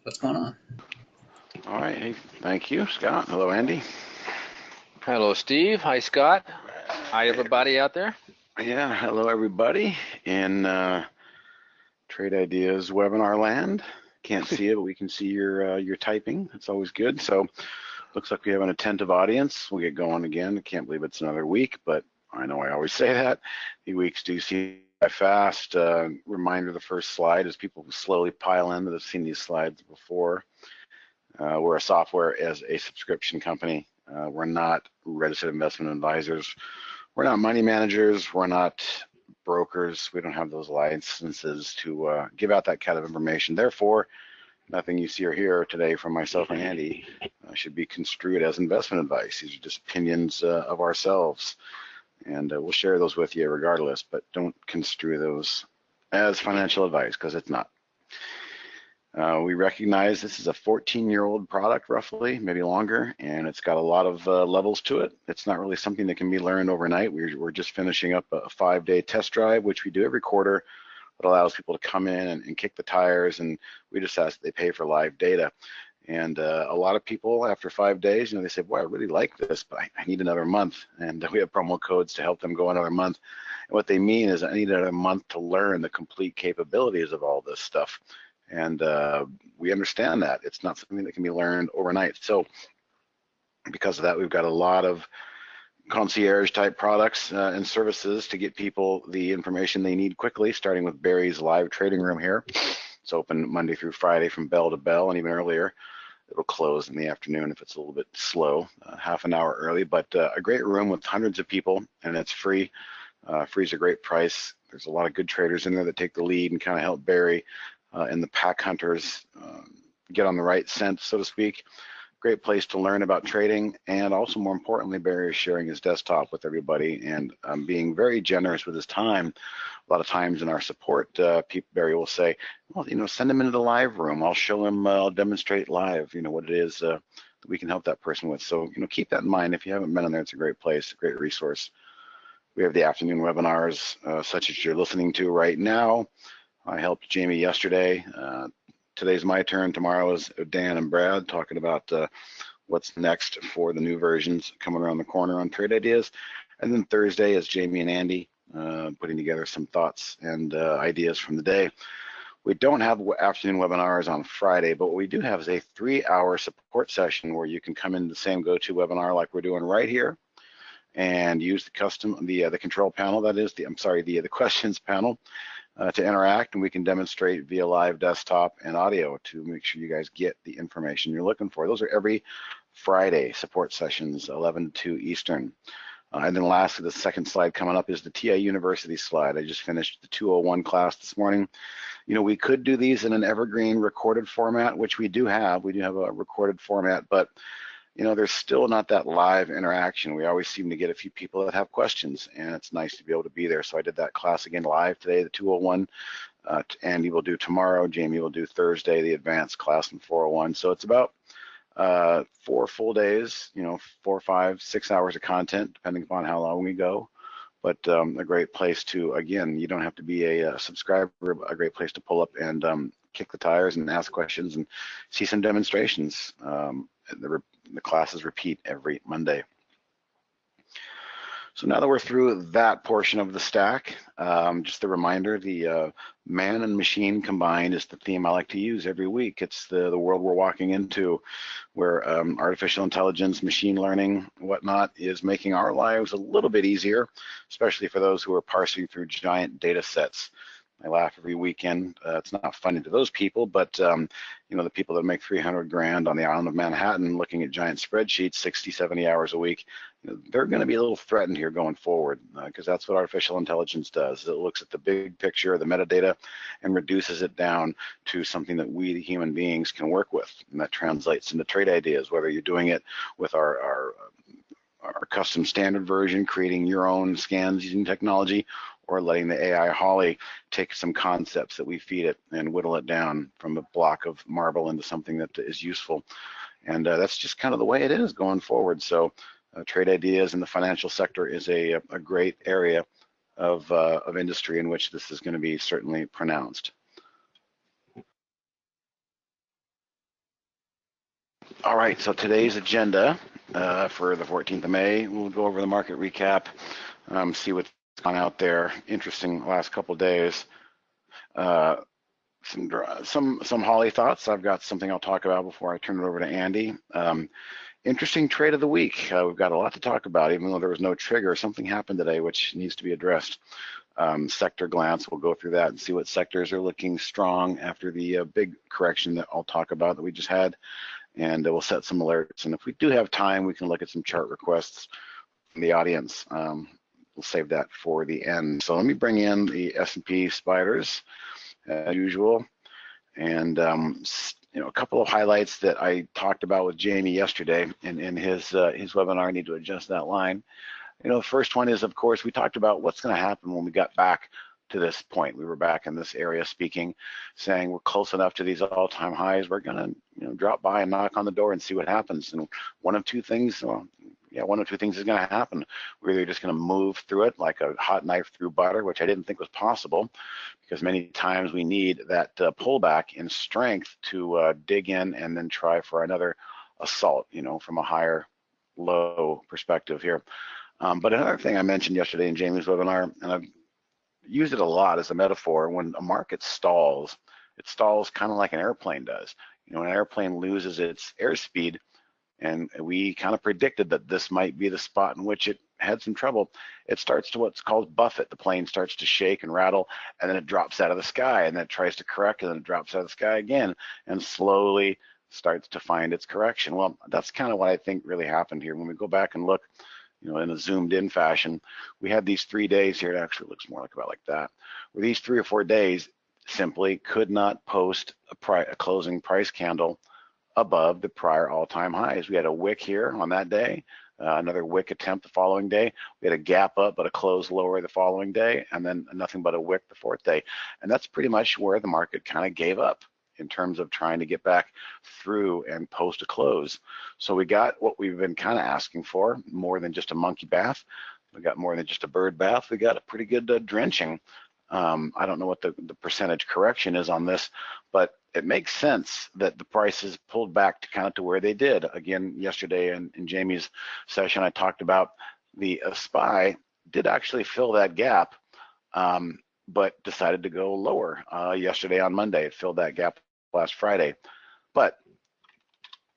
What's going on? All right. Hey, thank you, Scott. Hello, Andy. Hello, Steve. Hi, Scott. Hi, everybody out there. Yeah, hello, everybody in Trade Ideas webinar land. Can't see it, but we can see your typing. That's always good. So looks like we have an attentive audience. We'll get going again. I can't believe it's another week, but I know I always say that. The weeks do seem fast. Reminder, the first slide is people who slowly pile in that have seen these slides before. We're a software as a subscription company. We're not registered investment advisors. We're not money managers. We're not brokers. We don't have those licenses to give out that kind of information. Therefore, nothing you see or hear today from myself and Andy should be construed as investment advice. These are just opinions of ourselves, and we'll share those with you regardless, but don't construe those as financial advice because it's not. We recognize this is a 14-year-old product, roughly, maybe longer, and it's got a lot of levels to it. It's not really something that can be learned overnight. We're just finishing up a 5-day test drive, which we do every quarter, that allows people to come in and kick the tires, and we just ask that they pay for live data. And a lot of people, after 5 days, they say, boy, I really like this, but I need another month. And we have promo codes to help them go another month. And what they mean is I need another month to learn the complete capabilities of all this stuff. And we understand that. It's not something that can be learned overnight. So because of that, we've got a lot of concierge type products and services to get people the information they need quickly, starting with Barry's live trading room here. It's open Monday through Friday from bell to bell, and even earlier. It'll close in the afternoon if it's a little bit slow, half an hour early, but a great room with hundreds of people, and it's free. Free's a great price. There's a lot of good traders in there that take the lead and kind of help Barry and the pack hunters get on the right scent, so to speak. Great place to learn about trading, and also more importantly, Barry is sharing his desktop with everybody and being very generous with his time. A lot of times in our support, Barry will say, well, send him into the live room. I'll show him, I'll demonstrate live, what it is that we can help that person with. So, keep that in mind. If you haven't been in there, it's a great place, a great resource. We have the afternoon webinars, such as you're listening to right now. I helped Jamie yesterday. Today's my turn. Tomorrow is Dan and Brad talking about what's next for the new versions coming around the corner on Trade Ideas. And then Thursday is Jamie and Andy putting together some thoughts and ideas from the day. We don't have afternoon webinars on Friday, but what we do have is a 3-hour support session where you can come in the same go-to webinar like we're doing right here and use the control panel, the questions panel, to interact, and we can demonstrate via live desktop and audio to make sure you guys get the information you're looking for. Those are every Friday support sessions, 11 to 2 Eastern. And then lastly, the second slide coming up is the TI University slide. I just finished the 201 class this morning. We could do these in an evergreen recorded format, which we do have. We do have a recorded format, but there's still not that live interaction. We always seem to get a few people that have questions, and it's nice to be able to be there. So I did that class again live today, the 201. Andy will do tomorrow. Jamie will do Thursday, the advanced class in 401. So it's about 4 full days, 4, 5, 6 hours of content, depending upon how long we go. But a great place to, again, you don't have to be a subscriber, a great place to pull up and kick the tires and ask questions and see some demonstrations. The classes repeat every Monday. So now that we're through that portion of the stack, just a reminder, the man and machine combined is the theme I like to use every week. It's the world we're walking into where artificial intelligence, machine learning, whatnot is making our lives a little bit easier, especially for those who are parsing through giant data sets. I laugh every weekend. It's not funny to those people, but the people that make 300 grand on the island of Manhattan looking at giant spreadsheets 60, 70 hours a week, they're going to be a little threatened here going forward because that's what artificial intelligence does. It looks at the big picture, the metadata, and reduces it down to something that we, the human beings, can work with. And that translates into trade ideas, whether you're doing it with our custom standard version, creating your own scans using technology, or letting the AI Holly take some concepts that we feed it and whittle it down from a block of marble into something that is useful. And that's just kind of the way it is going forward. So trade ideas in the financial sector is a great area of industry in which this is going to be certainly pronounced. All right, so today's agenda for the 14th of May, we'll go over the market recap, see what's gone out there. Interesting last couple of days. Uh, some Holly thoughts. I've got something I'll talk about before I turn it over to Andy. Interesting trade of the week. We've got a lot to talk about, even though there was no trigger. Something happened today which needs to be addressed. Sector glance, we'll go through that and see what sectors are looking strong after the big correction that I'll talk about that we just had. And we'll set some alerts. And if we do have time, we can look at some chart requests from the audience. We'll save that for the end. So let me bring in the S&P spiders as usual. And a couple of highlights that I talked about with Jamie yesterday in his webinar. I need to adjust that line. The first one is, of course, we talked about what's going to happen when we got back to this point. We were back in this area speaking, saying we're close enough to these all-time highs. We're going to drop by and knock on the door and see what happens. And one of two things is going to happen. We're either just going to move through it like a hot knife through butter, which I didn't think was possible, because many times we need that pullback in strength to dig in and then try for another assault, from a higher low perspective here. But another thing I mentioned yesterday in Jamie's webinar, and I've used it a lot as a metaphor, when a market stalls, it stalls kind of like an airplane does. When an airplane loses its airspeed, and we kind of predicted that this might be the spot in which it had some trouble, it starts to what's called buffet. The plane starts to shake and rattle, and then it drops out of the sky, and then it tries to correct, and then it drops out of the sky again, and slowly starts to find its correction. Well, that's kind of what I think really happened here. When we go back and look, in a zoomed in fashion, we had these 3 days here. It actually looks more about like that, where these 3 or 4 days simply could not post a closing price candle above the prior all-time highs. We had a wick here on that day, another wick attempt the following day. We had a gap up, but a close lower the following day, and then nothing but a wick the 4th day. And that's pretty much where the market kind of gave up in terms of trying to get back through and post a close. So we got what we've been kind of asking for, more than just a monkey bath. We got more than just a bird bath. We got a pretty good drenching. I don't know what the percentage correction is on this, but it makes sense that the prices pulled back to kind of to where they did. Again, yesterday in Jamie's session, I talked about the SPY did actually fill that gap, but decided to go lower yesterday on Monday. It filled that gap last Friday, but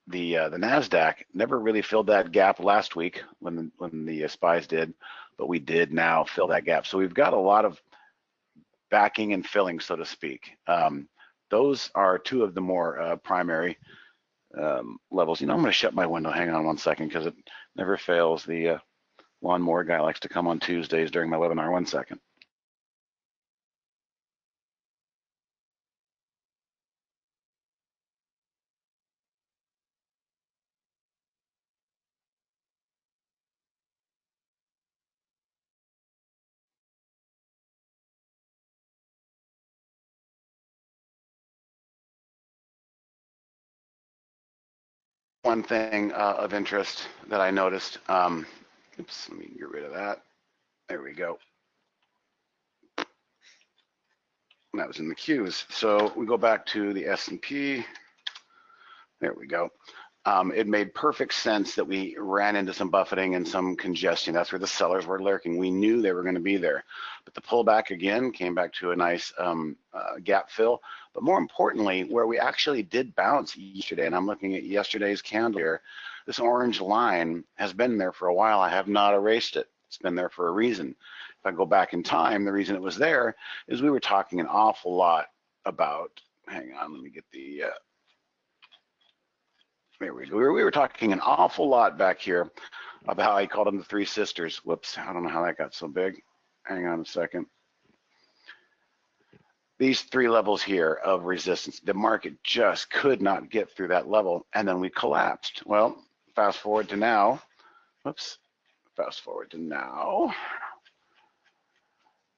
the Nasdaq never really filled that gap last week when the SPYs did, but we did now fill that gap. So we've got a lot of backing and filling, so to speak. Those are 2 of the more primary levels. I'm going to shut my window. Hang on one second, because it never fails. The lawnmower guy likes to come on Tuesdays during my webinar. 1 second. One thing of interest that I noticed, oops, let me get rid of that. There we go. That was in the Qs. So we go back to the S&P. There we go. It made perfect sense that we ran into some buffeting and some congestion. That's where the sellers were lurking. We knew they were going to be there. But the pullback again came back to a nice gap fill. But more importantly, where we actually did bounce yesterday, and I'm looking at yesterday's candle here, this orange line has been there for a while. I have not erased it. It's been there for a reason. If I go back in time, the reason it was there is we were talking an awful lot about, hang on, let me get the, there we go. We were talking an awful lot back here about how I called them the 3 sisters. Whoops, I don't know how that got so big. Hang on a second. These 3 levels here of resistance, the market just could not get through that level, and then we collapsed. Well, fast forward to now. Whoops, fast forward to now.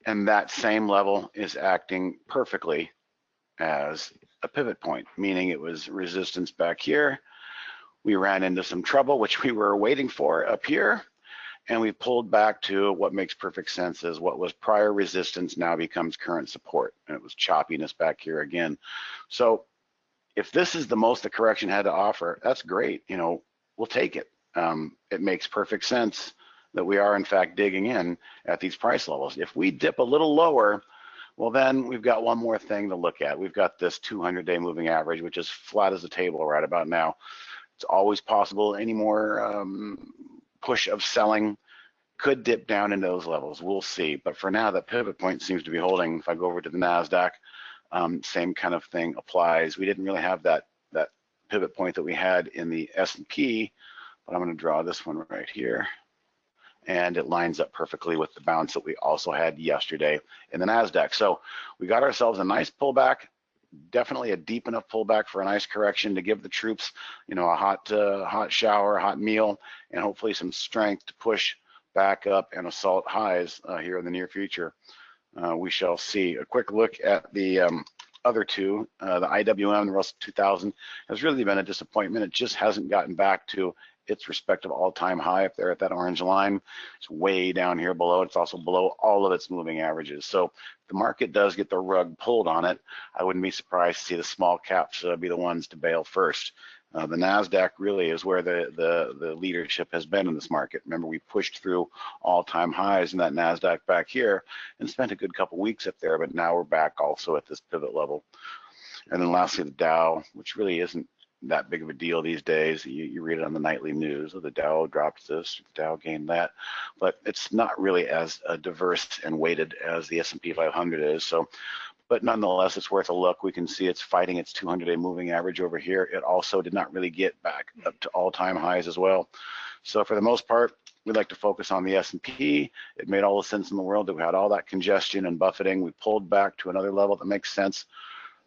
And that same level is acting perfectly as a pivot point, meaning it was resistance back here. We ran into some trouble, which we were waiting for up here, and we pulled back to what makes perfect sense is what was prior resistance now becomes current support, and it was choppiness back here again. So if this is the most the correction had to offer, that's great. You know, we'll take it. It makes perfect sense that we are in fact digging in at these price levels. If we dip a little lower, well, then we've got one more thing to look at. We've got this 200-day moving average, which is flat as a table right about now. It's always possible any more push of selling could dip down into those levels. We'll see. But for now, that pivot point seems to be holding. If I go over to the NASDAQ, same kind of thing applies. We didn't really have that pivot point that we had in the S&P, but I'm going to draw this one right here. And it lines up perfectly with the bounce that we also had yesterday in the NASDAQ. So we got ourselves a nice pullback, definitely a deep enough pullback for a nice correction to give the troops, you know, a hot shower, a hot meal, and hopefully some strength to push back up and assault highs here in the near future. We shall see. A quick look at the other two, the IWM, the Russell 2000, has really been a disappointment. It just hasn't gotten back to its respective all-time high up there at that orange line. It's way down here below. It's also below all of its moving averages. So if the market does get the rug pulled on it, I wouldn't be surprised to see the small caps be the ones to bail first. The NASDAQ really is where the leadership has been in this market. Remember, we pushed through all-time highs in that NASDAQ back here and spent a good couple weeks up there, but now we're back also at this pivot level. And then lastly, the Dow, which really isn't that big of a deal these days. You read it on the nightly news. Oh, the Dow dropped this, the Dow gained that, but it's not really as diverse and weighted as the S&P 500 is. So, but nonetheless, it's worth a look. We can see it's fighting its 200-day moving average over here. It also did not really get back up to all-time highs as well. So for the most part, we'd like to focus on the S&P. It made all the sense in the world that we had all that congestion and buffeting. We pulled back to another level that makes sense.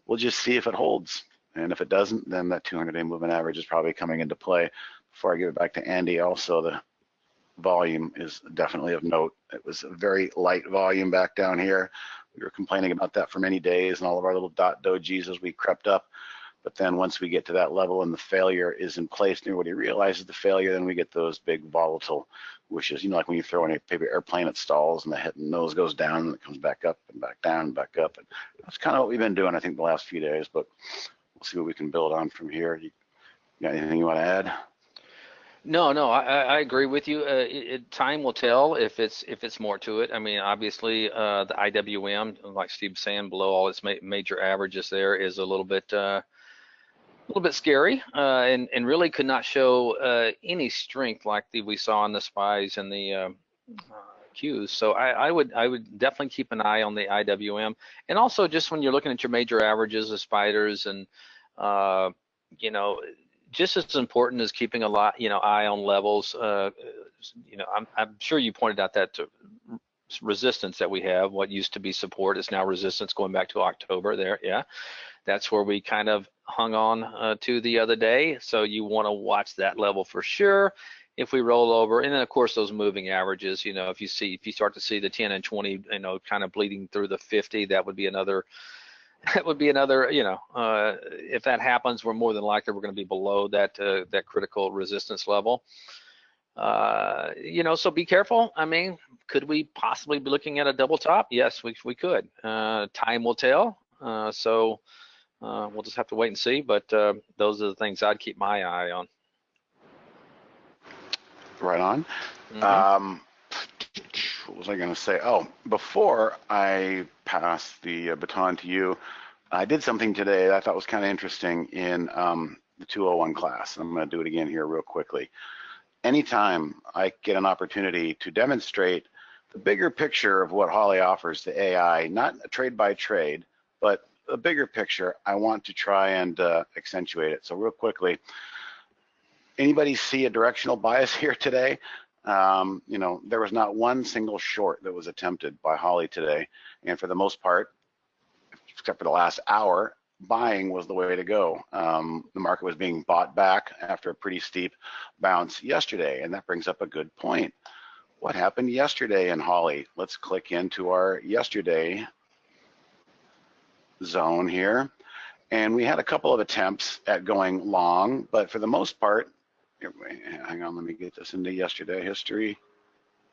We'll just see if it holds. And if it doesn't, then that 200-day moving average is probably coming into play. Before I give it back to Andy, also the volume is definitely of note. It was a very light volume back down here. We were complaining about that for many days and all of our little dot dojis as we crept up. But then once we get to that level and the failure is in place and everybody realizes the failure, then we get those big volatile wishes. You know, like when you throw in a paper airplane, it stalls and the head and nose goes down and it comes back up and back down and back up. And that's kind of what we've been doing, I think, the last few days. But we'll see what we can build on from here. You got anything you want to add? No, I agree with you. Time will tell if it's more to it. I mean, obviously, the IWM, like Steve was saying, below all its major averages, there is a little bit scary, and really could not show any strength like we saw in the SPYs and the Qs. So I would definitely keep an eye on the IWM, and also just when you're looking at your major averages, the spiders, and you know, just as important as keeping a lot, you know, eye on levels. You know, I'm sure you pointed out that resistance that we have, what used to be support is now resistance, going back to October there. Yeah, that's where we kind of hung on to the other day. So you want to watch that level for sure. If we roll over, and then of course those moving averages, you know, if you start to see the 10 and 20, you know, kind of bleeding through the 50, that would be another, you know, if that happens, we're more than likely we're going to be below that critical resistance level. You know, so be careful. I mean, could we possibly be looking at a double top? Yes, we could. Time will tell. So we'll just have to wait and see. But those are the things I'd keep my eye on. Right on. What was I going to say? Oh, before I pass the baton to you, I did something today that I thought was kind of interesting in the 201 class. I'm going to do it again here real quickly. Anytime I get an opportunity to demonstrate the bigger picture of what Holly offers to AI, not a trade by trade, but a bigger picture, I want to try and accentuate it. So real quickly, anybody see a directional bias here today? You know, there was not one single short that was attempted by Holly today. And for the most part, except for the last hour, buying was the way to go. The market was being bought back after a pretty steep bounce yesterday. And that brings up a good point. What happened yesterday in Holly? Let's click into our yesterday zone here. And we had a couple of attempts at going long, but for the most part, hang on, let me get this into yesterday history.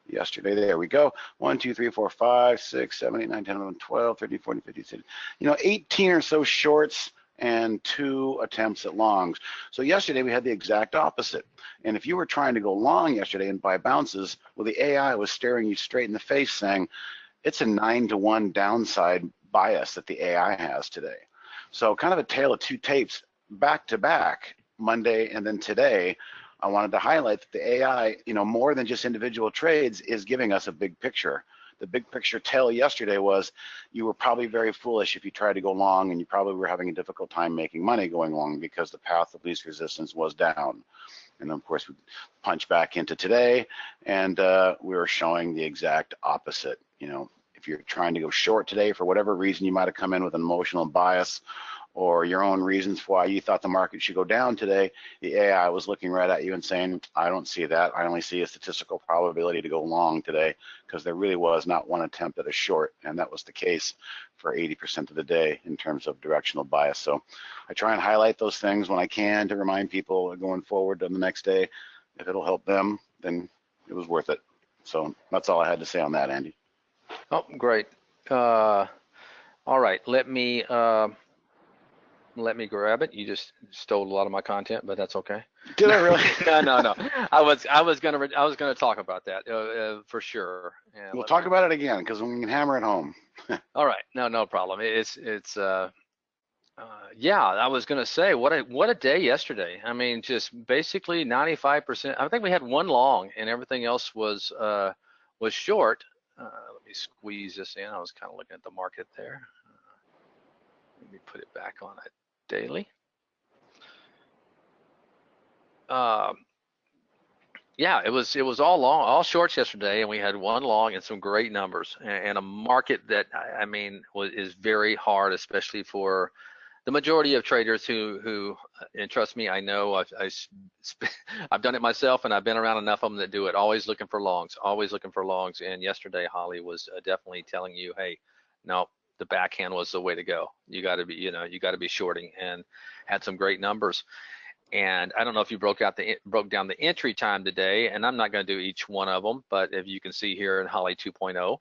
Yesterday, there we go. 1, 2, 3, 4, 5, 6, 7, 8, 9, 10, 11, 12, 13, 14, 15, 16. You know, 18 or so shorts and 2 attempts at longs. So yesterday we had the exact opposite. And if you were trying to go long yesterday and buy bounces, well, the AI was staring you straight in the face saying, it's a 9-to-1 downside bias that the AI has today. So kind of a tale of 2 tapes back to back, Monday and then today. I wanted to highlight that the AI, more than just individual trades, is giving us a big picture. The big picture tale yesterday was you were probably very foolish if you tried to go long, and you probably were having a difficult time making money going long because the path of least resistance was down. And then of course we punch back into today, and we were showing the exact opposite. If you're trying to go short today for whatever reason, you might have come in with an emotional bias or your own reasons for why you thought the market should go down today, the AI was looking right at you and saying, I don't see that. I only see a statistical probability to go long today, because there really was not one attempt at a short, and that was the case for 80% of the day in terms of directional bias. So I try and highlight those things when I can to remind people going forward on the next day. If it'll help them, then it was worth it. So that's all I had to say on that, Andy. Oh, great. All right, let me grab it. You just stole a lot of my content, but that's okay. Did I really? No. I was gonna talk about that for sure. We'll talk about it again, because we can hammer it home. All right, no problem. Yeah, I was gonna say what a day yesterday. I mean, just basically 95%. I think we had one long, and everything else was short. Let me squeeze this in. I was kind of looking at the market there. Let me put it back on a daily. Yeah, it was all long, all shorts yesterday, and we had one long and some great numbers, and a market that I mean is very hard, especially for the majority of traders who and trust me, I know I've done it myself, and I've been around enough of them that do it. Always looking for longs, And yesterday, Holly was definitely telling you, hey, no, the backhand was the way to go. You got to be, you got to be shorting, and had some great numbers. And I don't know if you broke down the entry time today, and I'm not going to do each one of them, but if you can see here in Holly 2.0,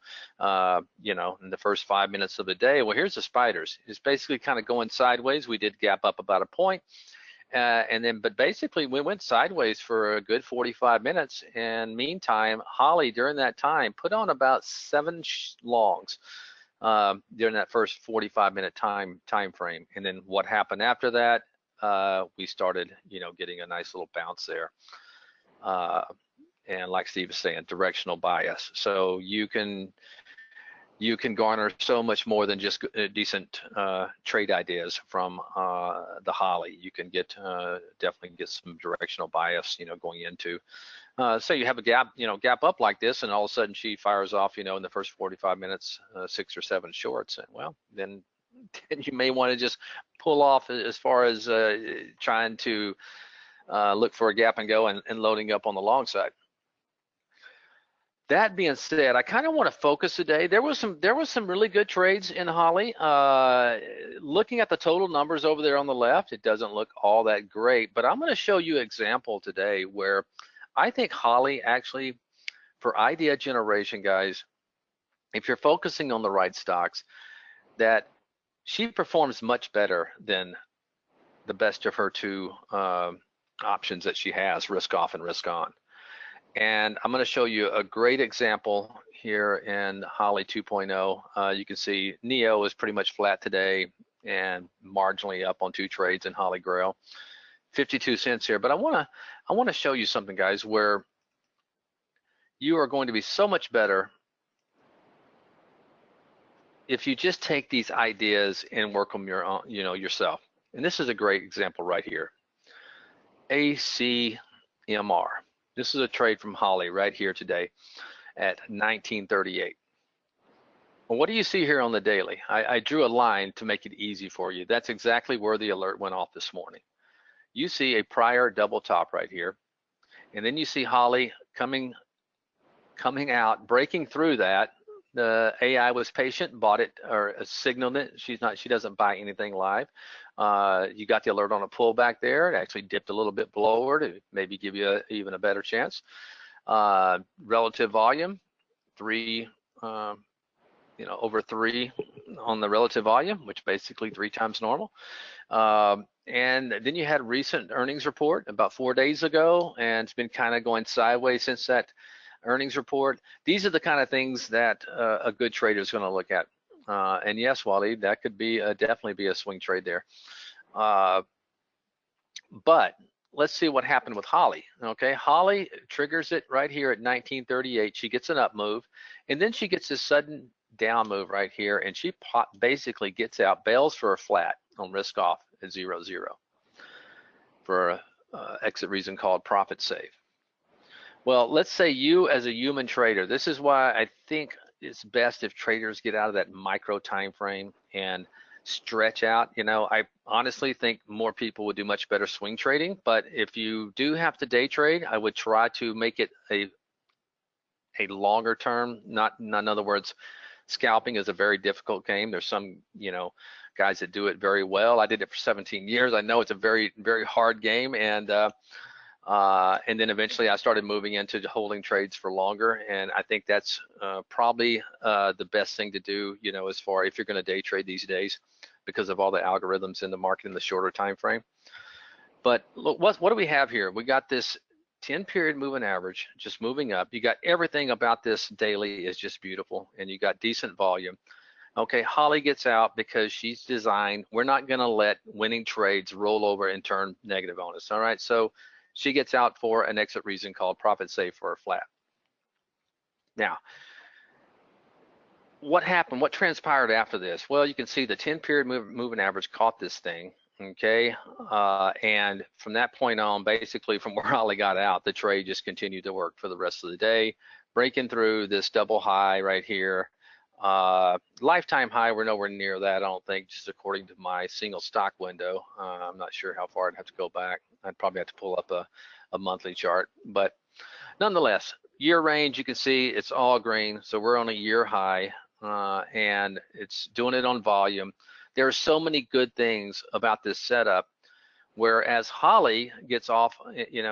in the first 5 minutes of the day, well, here's the spiders. It's basically kind of going sideways. We did gap up about a point, but basically we went sideways for a good 45 minutes. And meantime, Holly during that time put on about 7 longs during that first 45-minute time frame. And then what happened after that? We started, getting a nice little bounce there. And like Steve was saying, directional bias. So you can garner so much more than just decent trade ideas from the Holly. You can definitely get some directional bias, going into. So you have a gap up like this, and all of a sudden she fires off, in the first 45 minutes, 6 or 7 shorts. And well, then you may want to just pull off as far as trying to look for a gap and go and loading up on the long side. That being said, I kind of want to focus today. There was some really good trades in Holly. Looking at the total numbers over there on the left, it doesn't look all that great, but I'm going to show you an example today where I think Holly actually, for idea generation, guys, if you're focusing on the right stocks, that she performs much better than the best of her 2 options that she has, risk off and risk on. And I'm going to show you a great example here in Holly 2.0. You can see NEO is pretty much flat today and marginally up on 2 trades in Holly Grail, 52 cents here. But I want to show you something, guys, where you are going to be so much better if you just take these ideas and work them yourself. And this is a great example right here. ACMR. This is a trade from Holly right here today at 1938. Well, what do you see here on the daily? I drew a line to make it easy for you. That's exactly where the alert went off this morning. You see a prior double top right here, and then you see Holly coming out, breaking through that. The AI was patient, bought it or signaled it. She doesn't buy anything live. You got the alert on a pullback there. It actually dipped a little bit below her to maybe give you even a better chance. Relative volume, 3 over 3 on the relative volume, which basically 3 times normal. And then you had recent earnings report about 4 days ago, and it's been kind of going sideways since that earnings report. These are the kind of things that a good trader is going to look at. And yes, Wally, that could be definitely be a swing trade there. But let's see what happened with Holly. Okay, Holly triggers it right here at 1938. She gets an up move, and then she gets this sudden down move right here, and she basically gets out, bails for a flat on risk off at 0-0 for a exit reason called profit save. Well, let's say you as a human trader, this is why I think it's best if traders get out of that micro time frame and stretch out. I honestly think more people would do much better swing trading, but if you do have to day trade, I would try to make it a longer term. Not in other words, scalping is a very difficult game. There's some guys that do it very well. I did it for 17 years. I know it's a very, very hard game, and then eventually I started moving into holding trades for longer, and I think that's probably the best thing to do, as far if you're going to day trade these days, because of all the algorithms in the market in the shorter time frame. But look, what do we have here? We got this 10-period moving average just moving up. You got everything about this daily is just beautiful, and you got decent volume. Okay, Holly gets out because she's designed, we're not going to let winning trades roll over and turn negative on us. All right, so she gets out for an exit reason called profit save for a flat. Now, what happened? What transpired after this? Well, you can see the 10-period moving average caught this thing, okay? And from that point on, basically from where Holly got out, the trade just continued to work for the rest of the day, breaking through this double high right here. Lifetime high, we're nowhere near that, I don't think, just according to my single stock window. I'm not sure how far I'd have to go back. I'd probably have to pull up a monthly chart, but nonetheless, year range, you can see it's all green, so we're on a year high, and it's doing it on volume. There are so many good things about this setup, whereas Holly gets off,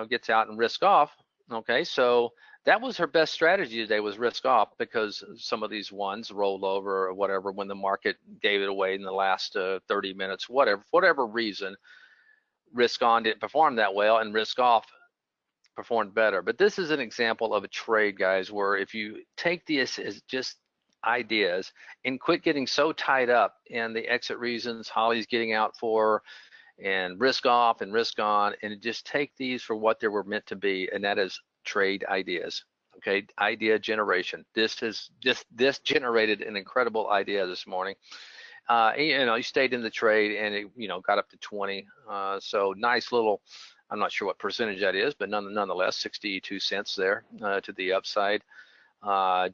gets out and risk off. Okay, so that was her best strategy today, was risk off, because some of these ones rolled over or whatever when the market gave it away in the last 30 minutes, whatever reason. Risk on didn't perform that well, and risk off performed better. But this is an example of a trade, guys, where if you take this as just ideas and quit getting so tied up in the exit reasons Holly's getting out for, and risk off and risk on, and just take these for what they were meant to be, and that is trade ideas. Okay, idea generation. This generated an incredible idea this morning. You stayed in the trade, and it got up to 20. So nice little, I'm not sure what percentage that is, but nonetheless, 62 cents there to the upside.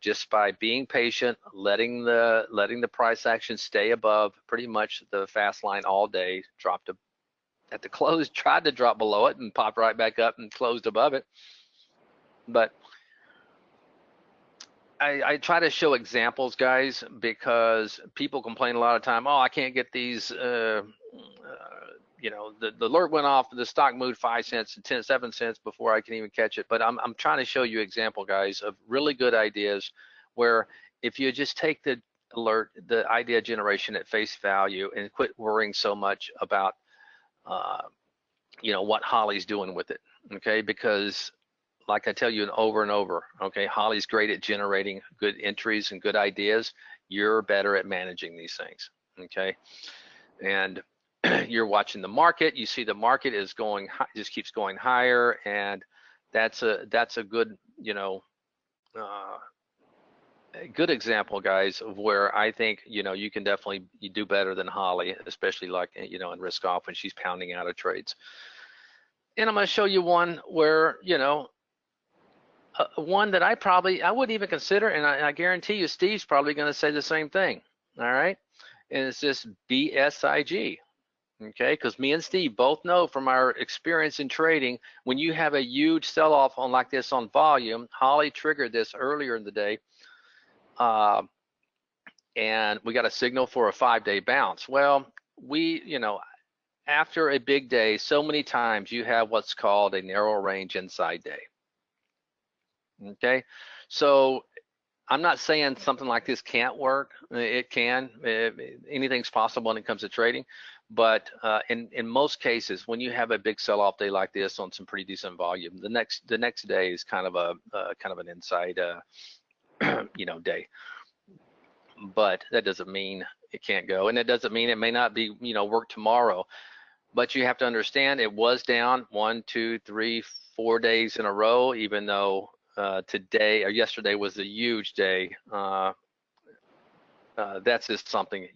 Just by being patient, letting the price action stay above pretty much the fast line all day. Dropped at the close, tried to drop below it and popped right back up and closed above it. But I try to show examples, guys, because people complain a lot of time, oh, I can't get these, the alert went off, the stock moved 5 cents and 7 cents before I can even catch it. But I'm trying to show you example, guys, of really good ideas where if you just take the alert, the idea generation at face value, and quit worrying so much about, what Holly's doing with it, okay? Because like I tell you over and over, okay, Holly's great at generating good entries and good ideas. You're better at managing these things, okay? And you're watching the market. You see the market is going, just keeps going higher, and that's a good, a good example, guys, of where I think you can definitely do better than Holly, especially like in risk off when she's pounding out of trades. And I'm going to show you one where one that I wouldn't even consider, and I guarantee you Steve's probably going to say the same thing. All right, and it's this BSIG. Okay, because me and Steve both know from our experience in trading, when you have a huge sell-off on like this on volume, Holly triggered this earlier in the day, and we got a signal for a 5-day bounce. Well, after a big day, so many times you have what's called a narrow range inside day. Okay, so I'm not saying something like this can't work. It can. Anything's possible when it comes to trading. But in most cases, when you have a big sell-off day like this on some pretty decent volume, the next day is kind of an inside day. But that doesn't mean it can't go, and it doesn't mean it may not be work tomorrow. But you have to understand it was down 1, 2, 3, 4 days in a row, even though today or yesterday was a huge day. That's just something,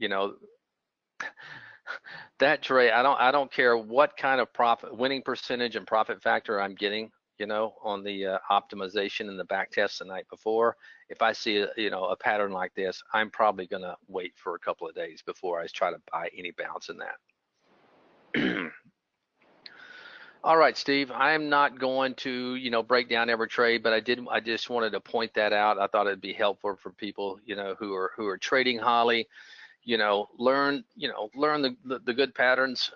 that trade. I don't care what kind of profit winning percentage and profit factor I'm getting, on the optimization and the back test the night before. If I see a pattern like this, I'm probably gonna wait for a couple of days before I try to buy any bounce in that. All right, Steve, I'm not going to, break down every trade, but I just wanted to point that out. I thought it'd be helpful for people, who are trading Holly, learn the good patterns,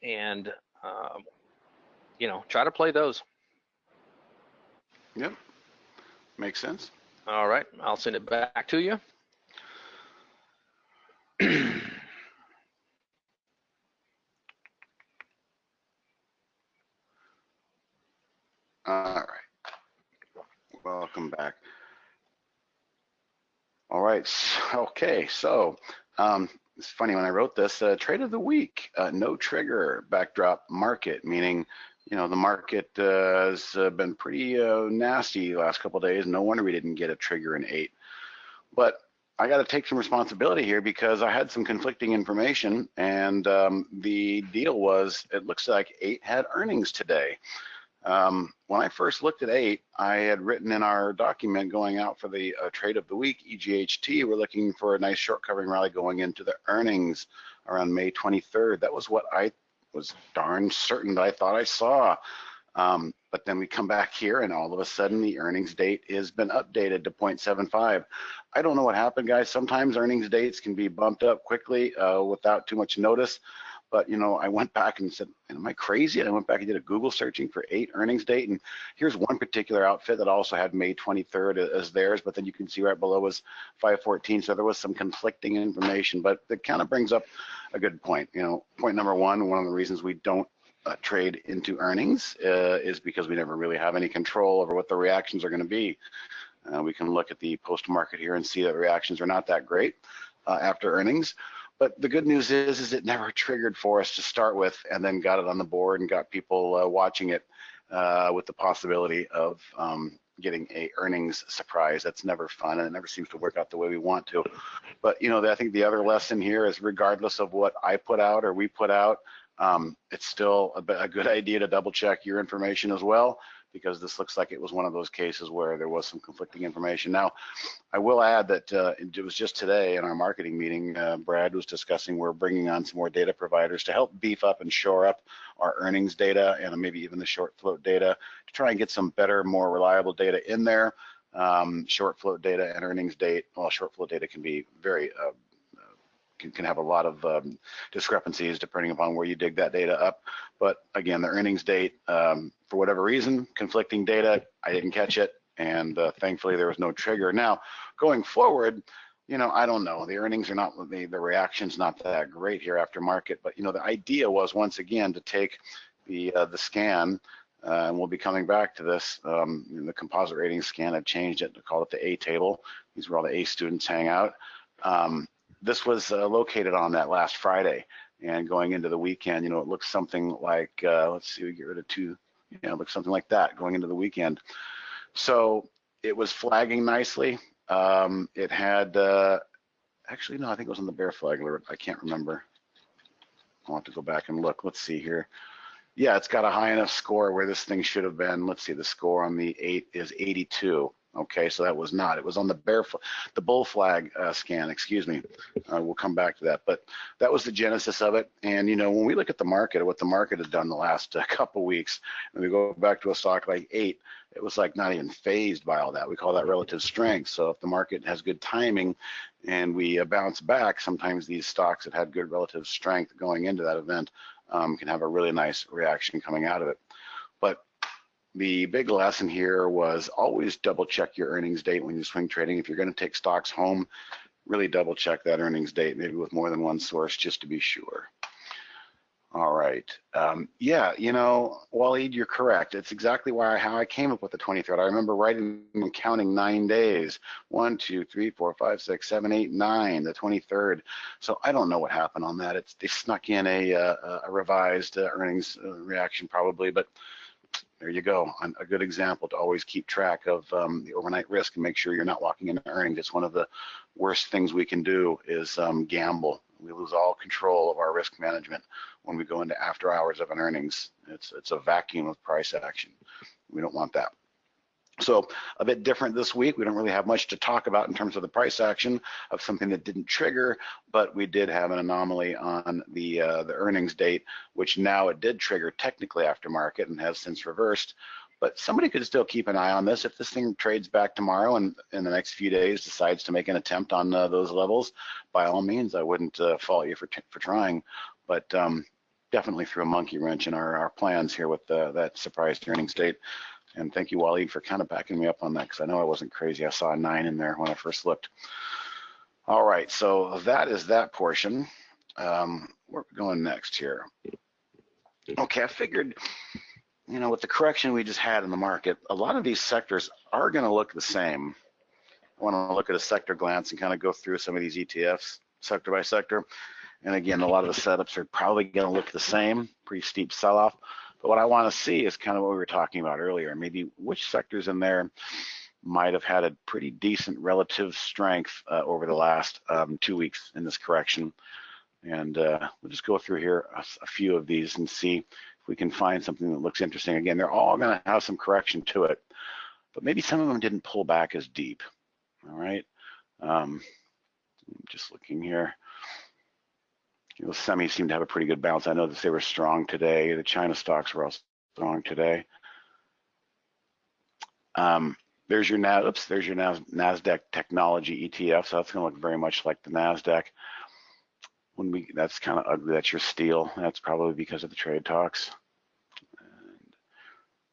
and try to play those. Yep, makes sense. All right, I'll send it back to you. All right, welcome back. All right, okay, so it's funny, when I wrote this, trade of the week, no trigger backdrop market, meaning, the market has been pretty nasty the last couple of days. No wonder we didn't get a trigger in 8. But I got to take some responsibility here because I had some conflicting information, and the deal was it looks like 8 had earnings today. When I first looked at 8, I had written in our document going out for the trade of the week, EGHT, we're looking for a nice short covering rally going into the earnings around May 23rd. That was what I was darn certain that I thought I saw. But then we come back here and all of a sudden the earnings date has been updated to 0.75. I don't know what happened, guys. Sometimes earnings dates can be bumped up quickly without too much notice. But, I went back and said, am I crazy? And I went back and did a Google searching for 8 earnings date. And here's one particular outfit that also had May 23rd as theirs, but then you can see right below was 5/14. So there was some conflicting information, but it kind of brings up a good point. Point number one of the reasons we don't trade into earnings is because we never really have any control over what the reactions are going to be. We can look at the post-market here and see that reactions are not that great after earnings. But the good news is it never triggered for us to start with, and then got it on the board and got people watching it with the possibility of getting a earnings surprise. That's never fun, and it never seems to work out the way we want to. But I think the other lesson here is, regardless of what I put out or we put out, it's still a good idea to double check your information as well, because this looks like it was one of those cases where there was some conflicting information. Now, I will add that it was just today in our marketing meeting, Brad was discussing we're bringing on some more data providers to help beef up and shore up our earnings data and maybe even the short float data to try and get some better, more reliable data in there. Short float data and earnings date, well, short float data can be very can have a lot of discrepancies depending upon where you dig that data up. But again, the earnings date, for whatever reason, conflicting data, I didn't catch it, and thankfully there was no trigger. Now, going forward, I don't know. The earnings are not, the reaction's not that great here after market, but the idea was, once again, to take the scan, and we'll be coming back to this, the composite rating scan. I've changed it to call it the A table. These are where all the A students hang out. This was located on that last Friday, and going into the weekend, it looks something like, let's see, we get rid of 2, it looks something like that going into the weekend. So it was flagging nicely. It had, actually, no, I think it was on the bear flag alert. I can't remember. I'll have to go back and look. Let's see here. Yeah, it's got a high enough score where this thing should have been. Let's see, the score on the 8 is 82. Okay, so that was not. It was on the bull flag scan, excuse me. We'll come back to that, but that was the genesis of it. And when we look at the market, what the market has done the last couple weeks, and we go back to a stock like 8, it was like not even phased by all that. We call that relative strength. So if the market has good timing and we bounce back, sometimes these stocks that had good relative strength going into that event can have a really nice reaction coming out of it. But the big lesson here was always double check your earnings date when you're swing trading. If you're going to take stocks home, really double check that earnings date, maybe with more than one source, just to be sure. All right. Yeah, you know, Waleed, you're correct. It's exactly how I came up with the 23rd. I remember writing and counting 9 days. 1, 2, 3, 4, 5, 6, 7, 8, 9, the 23rd. So I don't know what happened on that. They snuck in a revised earnings reaction probably, but there you go. A good example to always keep track of the overnight risk and make sure you're not walking into earnings. It's one of the worst things we can do is gamble. We lose all control of our risk management when we go into after hours of an earnings. It's a vacuum of price action. We don't want that. So a bit different this week. We don't really have much to talk about in terms of the price action of something that didn't trigger, but we did have an anomaly on the earnings date, which now it did trigger technically after market and has since reversed. But somebody could still keep an eye on this. If this thing trades back tomorrow and in the next few days decides to make an attempt on those levels, by all means, I wouldn't fault you for trying. But definitely threw a monkey wrench in our plans here with that surprise earnings date. And thank you, Waleed, for kind of backing me up on that, because I know I wasn't crazy. I saw a 9 in there when I first looked. All right, so that is that portion. We're going next here. Okay, I figured, you know, with the correction we just had in the market, a lot of these sectors are going to look the same. I want to look at a sector glance and kind of go through some of these ETFs sector by sector. And again, a lot of the setups are probably going to look the same, pretty steep sell-off. But what I want to see is kind of what we were talking about earlier, maybe which sectors in there might have had a pretty decent relative strength over the last 2 weeks in this correction. And we'll just go through here a few of these and see if we can find something that looks interesting. Again, they're all going to have some correction to it, but maybe some of them didn't pull back as deep. All right. Just looking here. You know, semis seem to have a pretty good bounce. I know that they were strong today. The China stocks were also strong today. There's your NASDAQ technology ETF. So that's going to look very much like the NASDAQ. That's kind of ugly. That's your steel. That's probably because of the trade talks. And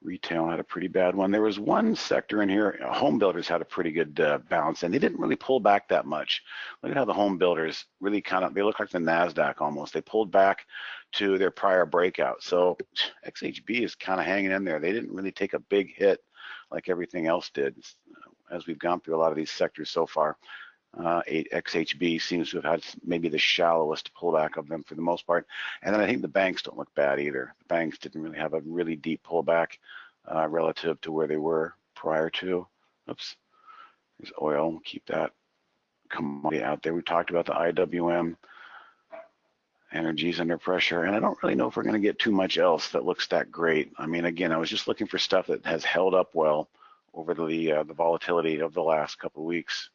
retail had a pretty bad one. There was one sector in here. Home builders had a pretty good bounce, and they didn't really pull back that much. Look at how the home builders really they look like the NASDAQ almost. They pulled back to their prior breakout. So XHB is kind of hanging in there. They didn't really take a big hit like everything else did as we've gone through a lot of these sectors so far. XHB seems to have had maybe the shallowest pullback of them for the most part. And then I think the banks don't look bad either. The banks didn't really have a really deep pullback relative to where they were prior to. Oops, there's oil. Keep that commodity out there. We talked about the IWM. Energy's under pressure, and I don't really know if we're going to get too much else that looks that great. I mean, again, I was just looking for stuff that has held up well over the volatility of the last couple of weeks.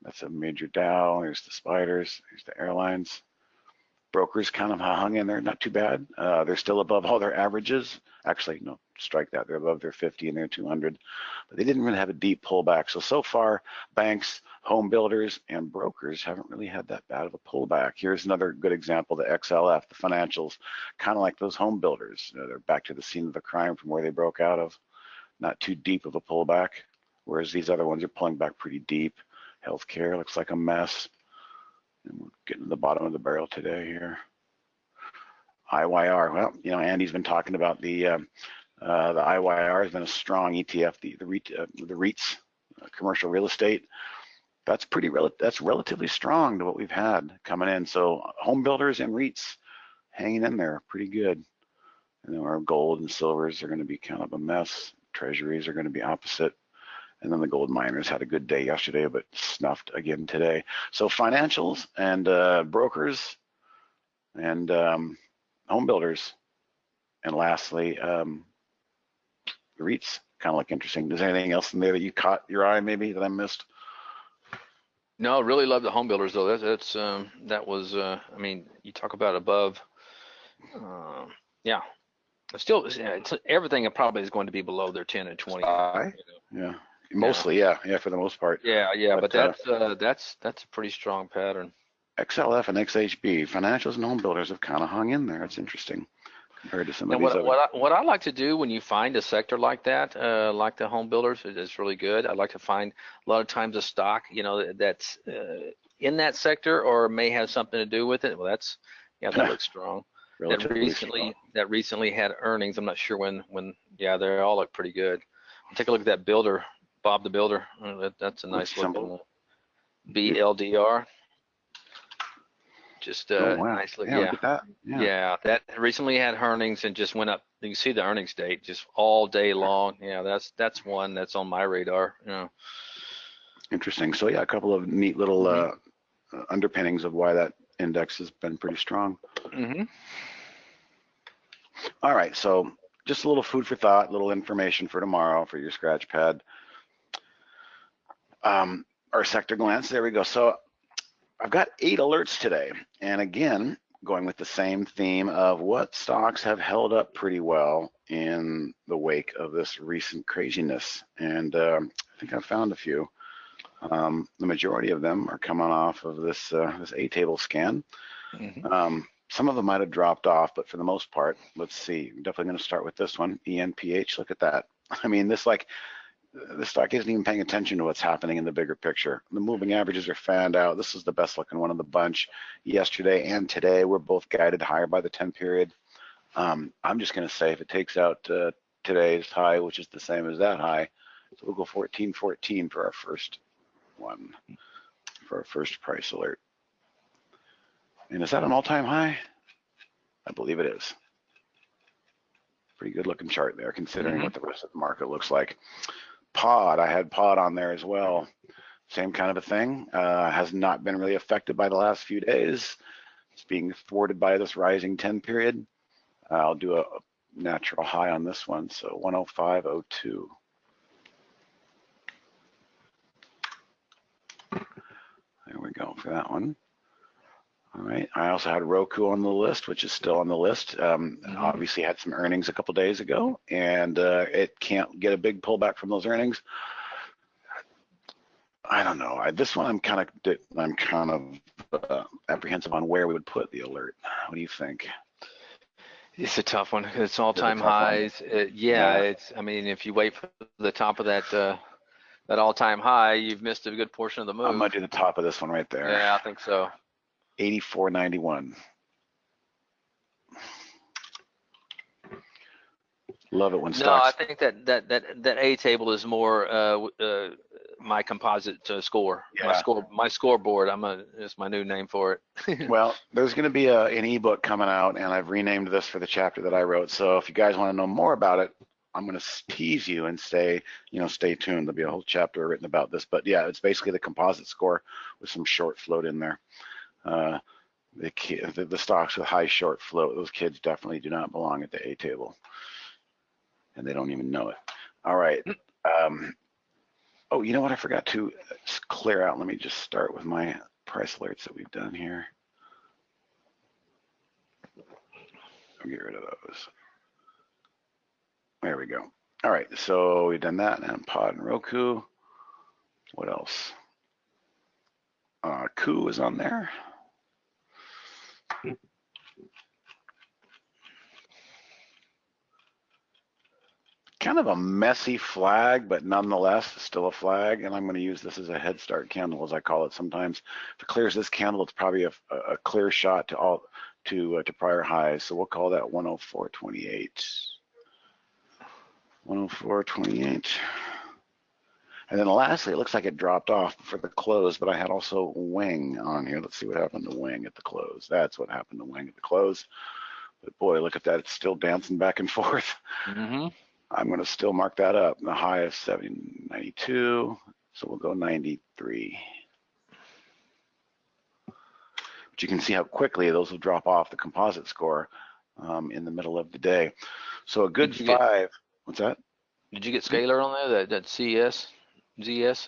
That's a major Dow. There's the spiders. There's the airlines. Brokers kind of hung in there, not too bad. They're still above all their averages. Actually, no, strike that. They're above their 50 and their 200. But they didn't really have a deep pullback. So far, banks, home builders, and brokers haven't really had that bad of a pullback. Here's another good example, the XLF, the financials, kind of like those home builders. They're back to the scene of the crime from where they broke out of. Not too deep of a pullback, whereas these other ones are pulling back pretty deep. Healthcare looks like a mess. And we're getting to the bottom of the barrel today here. IYR, well, you know, Andy's been talking about the IYR has been a strong ETF, the REITs, commercial real estate. That's relatively strong to what we've had coming in. So home builders and REITs hanging in there pretty good. And then our gold and silvers are going to be kind of a mess. Treasuries are going to be opposite. And then the gold miners had a good day yesterday, but snuffed again today. So financials and brokers and home builders. And lastly, the REITs kind of look interesting. Is there anything else in there that you caught your eye maybe that I missed? No, really love the home builders though. That was I mean, you talk about above. Yeah, still everything probably is going to be below their 10 and 20. Yeah. Mostly, yeah, for the most part. Yeah, but that's a pretty strong pattern. XLF and XHB, financials and home builders have kind of hung in there. It's interesting. compared to some of And these other. what I like to do when you find a sector like that, like the home builders, is really good. I like to find a lot of times a stock, that's in that sector or may have something to do with it. Well, that looks strong. Relatively strong. That recently had earnings. I'm not sure when. Yeah, they all look pretty good. Take a look at that builder, Bob the Builder. That's a nice looking BLDR. Just oh, wow. nice look. Yeah, look at that. Yeah, that recently had earnings and just went up. You can see the earnings date just all day long. Yeah, that's one that's on my radar. Interesting. So yeah, a couple of neat little underpinnings of why that index has been pretty strong. All right, so just a little food for thought, little information for tomorrow for your scratch pad. Our sector glance, there we go. So I've got 8 alerts today, and again, going with the same theme of what stocks have held up pretty well in the wake of this recent craziness. And I think I've found a few. The majority of them are coming off of this A-table scan. Some of them might have dropped off, but for the most part, let's see. I'm definitely going to start with this one, ENPH. Look at that. I mean, the stock isn't even paying attention to what's happening in the bigger picture. The moving averages are fanned out. This is the best looking one of the bunch. Yesterday and today, we're both guided higher by the 10 period. I'm just going to say if it takes out today's high, which is the same as that high, so we'll go 14.14 for our first one, for our first price alert. And is that an all-time high? I believe it is. Pretty good looking chart there, considering what the rest of the market looks like. Pod, I had pod on there as well. Same kind of a thing. Has not been really affected by the last few days. It's being thwarted by this rising 10 period. I'll do a natural high on this one, so 105.02. There we go for that one. All right, I also had Roku on the list, which is still on the list. Obviously had some earnings a couple days ago, and it can't get a big pullback from those earnings. I don't know. This one I'm kind of apprehensive on where we would put the alert. What do you think? It's a tough one. It's all-time highs. It's. I mean, if you wait for the top of that all-time high, you've missed a good portion of the move. I'm gonna do the top of this one right there. Yeah, I think so. 84.91. Love it when stocks. No, I think that A table is more my composite score. Yeah. My scoreboard. It's my new name for it. Well, there's going to be an ebook coming out, and I've renamed this for the chapter that I wrote. So if you guys want to know more about it, I'm going to tease you and stay tuned. There'll be a whole chapter written about this. But yeah, it's basically the composite score with some short float in there. The stocks with high short float, those kids definitely do not belong at the A table, and they don't even know it. All right. Oh, you know what? I forgot to clear out. Let me just start with my price alerts that we've done here. I'll get rid of those. There we go. All right, so we've done that, and Pod and Roku. What else? Coup is on there. Kind of a messy flag, but nonetheless still a flag, and I'm going to use this as a head start candle, as I call it sometimes. If it clears this candle, it's probably a clear shot to prior highs, so we'll call that 104.28. 104.28. And then lastly, it looks like it dropped off for the close, but I had also Wing on here. Let's see what happened to Wing at the close. That's what happened to Wing at the close. But boy, look at that. It's still dancing back and forth. I'm going to still mark that up. The high is 792, so we'll go 93. But you can see how quickly those will drop off the composite score in the middle of the day. So a good 5. What's that? Did you get scalar on there? That ZS,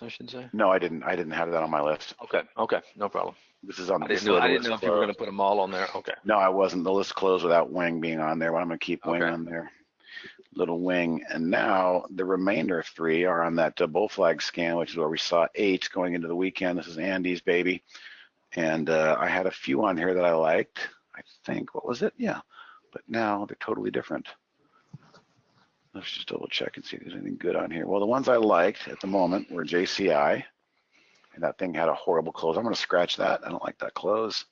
I should say. No, I didn't. I didn't have that on my list. Okay, no problem. This is on. I didn't know if you were going to put them all on there. Okay. No, I wasn't. The list closed without Wing being on there, but I'm going to keep Wing on there. Little Wing, and now the remainder 3 are on that bull flag scan, which is where we saw 8 going into the weekend. This is Andy's baby, and I had a few on here that I liked. I think, what was it? Yeah, but now they're totally different. Let's just double check and see if there's anything good on here. Well, the ones I liked at the moment were JCI, and that thing had a horrible close. I'm going to scratch that. I don't like that close.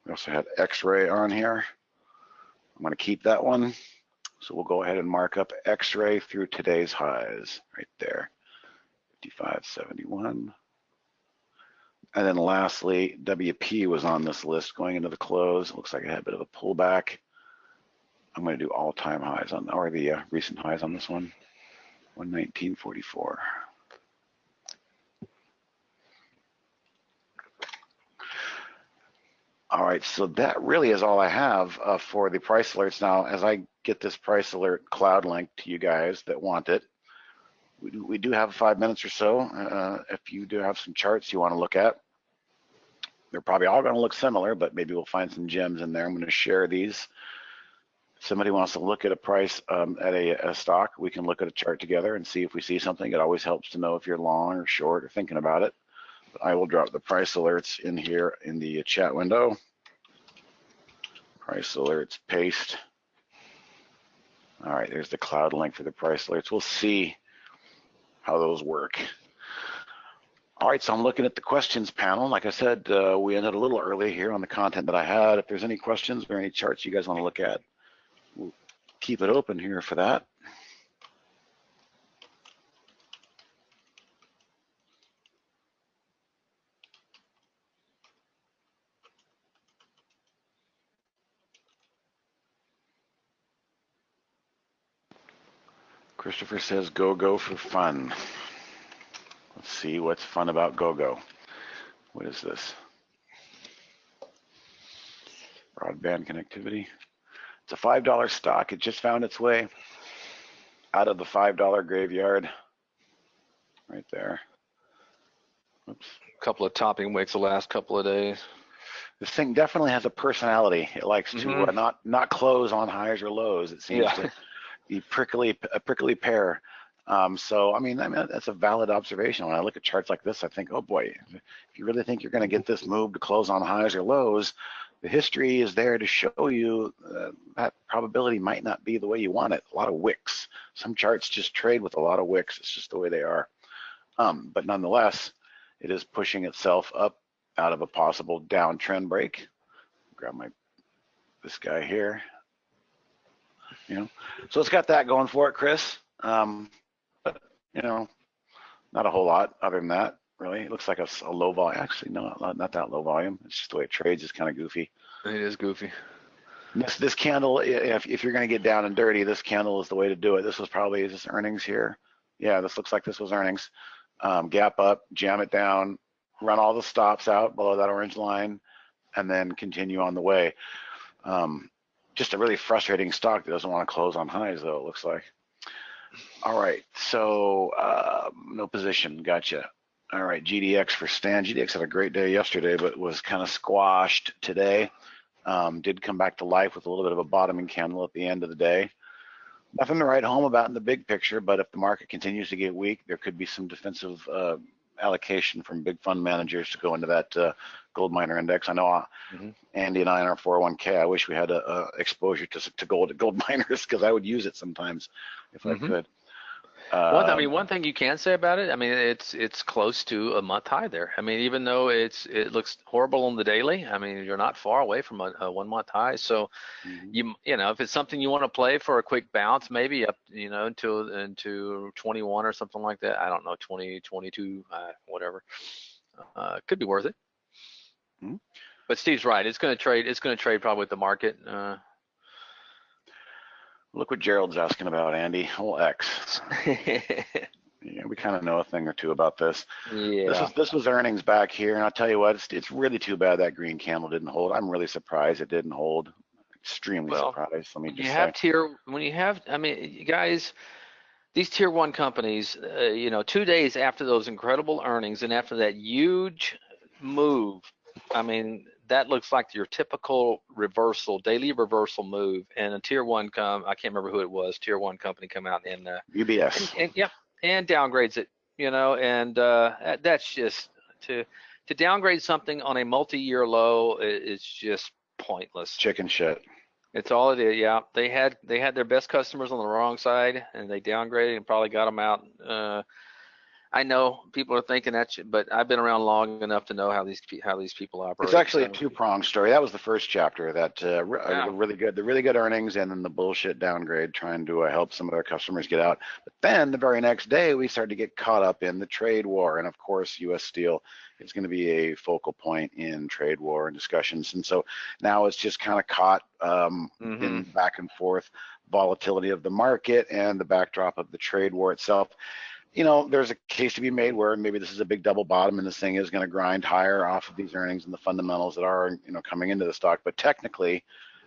We also had X-Ray on here. I'm going to keep that one. So we'll go ahead and mark up X-Ray through today's highs right there, 55.71. And then lastly, WP was on this list going into the close. It looks like it had a bit of a pullback. I'm going to do all-time highs on, or the recent highs on this one, 119.44. All right, so that really is all I have for the price alerts. Now, as I get this price alert cloud link to you guys that want it, we do have 5 minutes or so. If you do have some charts you want to look at, they're probably all going to look similar, but maybe we'll find some gems in there. I'm going to share these. If somebody wants to look at a price at a stock, we can look at a chart together and see if we see something. It always helps to know if you're long or short or thinking about it. But I will drop the price alerts in here in the chat window. Price alerts, paste. All right, there's the cloud link for the price alerts. We'll see how those work. All right, so I'm looking at the questions panel. Like I said, we ended a little early here on the content that I had. If there's any questions or any charts you guys want to look at, we'll keep it open here for that. Christopher says, go for fun. Let's see what's fun about go. What is this? Broadband connectivity. It's a $5 stock. It just found its way out of the $5 graveyard right there. Oops. A couple of topping wicks the last couple of days. This thing definitely has a personality. It likes to not close on highs or lows. It seems to be a prickly pear. So I mean that's a valid observation. When I look at charts like this, I think, oh boy, if you really think you're going to get this move to close on highs or lows, the history is there to show you that probability might not be the way you want it. A lot of wicks. Some charts just trade with a lot of wicks. It's just the way they are. But nonetheless, it is pushing itself up out of a possible downtrend break. Grab this guy here. You know, so it's got that going for it, Chris. But you know, not a whole lot other than that, really. It looks like a low volume. Actually, no, not that low volume. It's just the way it trades is kind of goofy. It is goofy. This candle, if you're going to get down and dirty, this candle is the way to do it. This was probably, is this earnings here? Yeah, this looks like this was earnings. Gap up, jam it down, run all the stops out below that orange line, and then continue on the way. Just a really frustrating stock that doesn't want to close on highs, though, it looks like. All right, so no position, gotcha. All right, GDX for Stan. GDX had a great day yesterday, but was kind of squashed today. Did come back to life with a little bit of a bottoming candle at the end of the day. Nothing to write home about in the big picture, but if the market continues to get weak, there could be some defensive allocation from big fund managers to go into that gold miner index. I know Andy and I in our 401k, I wish we had a exposure to gold miners because I would use it sometimes if I could. Well, I mean, one thing you can say about it, I mean, it's close to a month high there. I mean, even though it looks horrible on the daily, I mean, you're not far away from a 1 month high. So, you know, if it's something you want to play for a quick bounce, maybe up, you know, into 21 or something like that. I don't know, 20, 22, whatever. Could be worth it. But Steve's right. It's going to trade. It's going to trade probably with the market. Look what Gerald's asking about, Andy. Whole X. Yeah, we kind of know a thing or two about this. Yeah. This was earnings back here, and I'll tell you what, it's really too bad that green candle didn't hold. I'm really surprised it didn't hold. Extremely surprised. Let me just say. When you have, I mean, you guys, these tier one companies, you know, 2 days after those incredible earnings and after that huge move, I mean, that looks like your typical reversal, daily reversal move. And a tier one I can't remember who it was, tier one company come out and UBS. And downgrades it, you know, and that's just to downgrade something on a multi-year low is just pointless. Chicken shit. It's all it is. Yeah, they had their best customers on the wrong side, and they downgraded and probably got them out. I know people are thinking that, but I've been around long enough to know how these people It's operate. actually a So two-pronged story. That was the first chapter, that yeah. the really good earnings, and then the bullshit downgrade, trying to help some of their customers get out. But then the very next day, we started to get caught up in the trade war, and of course, U.S. Steel is going to be a focal point in trade war and discussions. And so now it's just kind of caught in back and forth volatility of the market and the backdrop of the trade war itself. There's a case to be made where maybe this is a big double bottom and this thing is going to grind higher off of these earnings and the fundamentals that are, coming into the stock. But technically,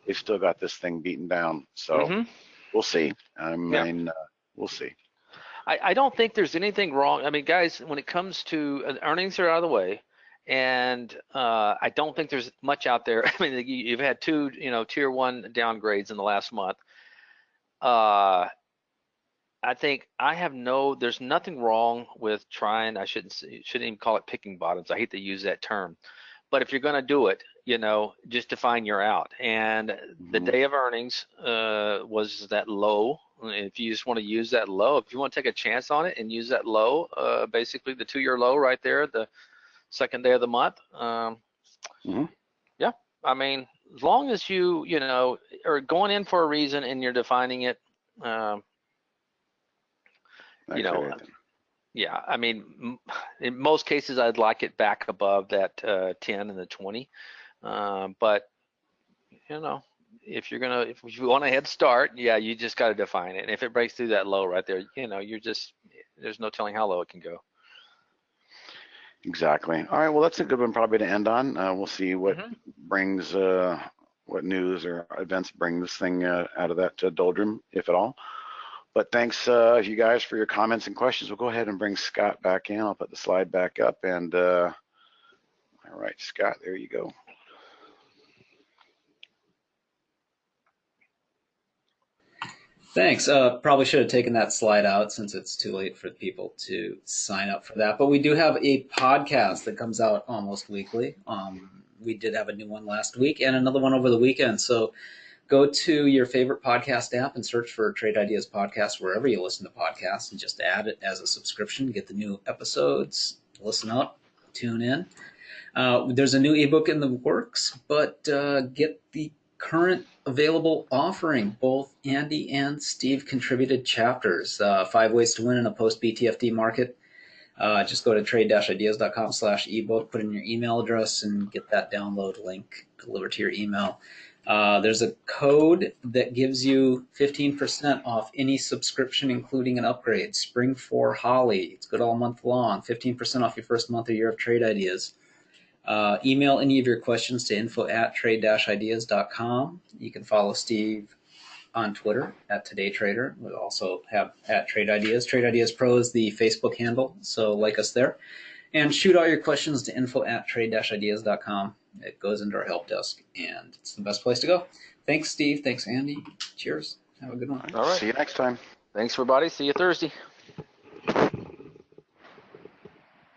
they've still got this thing beaten down. So we'll see. I mean, we'll see. I don't think there's anything wrong. I mean, guys, when it comes to earnings are out of the way, and I don't think there's much out there. I mean, you've had two, tier one downgrades in the last month. I think there's nothing wrong with trying. I shouldn't even call it picking bottoms. I hate to use that term, but if you're going to do it, just define you're out. And the day of earnings was that low. If you just want to use that low, if you want to take a chance on it and use that low, basically the 2-year low right there, the second day of the month. Yeah, I mean, as long as you are going in for a reason and you're defining it. Yeah, I mean, in most cases, I'd like it back above that 10 and the 20. But if you want a head start, yeah, you just got to define it. And if it breaks through that low right there, there's no telling how low it can go. Exactly. All right. Well, that's a good one probably to end on. We'll see what brings, what news or events bring this thing out of that doldrum, if at all. But thanks, you guys, for your comments and questions. We'll go ahead and bring Scott back in. I'll put the slide back up. And all right, Scott, there you go. Thanks. Probably should have taken that slide out since it's too late for people to sign up for that. But we do have a podcast that comes out almost weekly. We did have a new one last week and another one over the weekend. So go to your favorite podcast app and search for Trade Ideas Podcast wherever you listen to podcasts, and just add it as a subscription. Get the new episodes, listen up, tune in. There's a new ebook in the works, but get the current available offering. Both Andy and Steve contributed chapters. 5 ways to win in a post-BTFD market. Just go to trade-ideas.com/ebook, put in your email address, and get that download link delivered to your email. There's a code that gives you 15% off any subscription, including an upgrade. Spring for Holly. It's good all month long. 15% off your first month or year of Trade Ideas. Email any of your questions to info@trade-ideas.com. You can follow Steve on Twitter @TodayTrader. We'll also have @Trade Ideas. Trade Ideas Pro is the Facebook handle, so like us there. And shoot all your questions to info@trade-ideas.com. It goes into our help desk, and it's the best place to go. Thanks, Steve. Thanks, Andy. Cheers. Have a good one. All right. See you next time. Thanks, everybody. See you Thursday.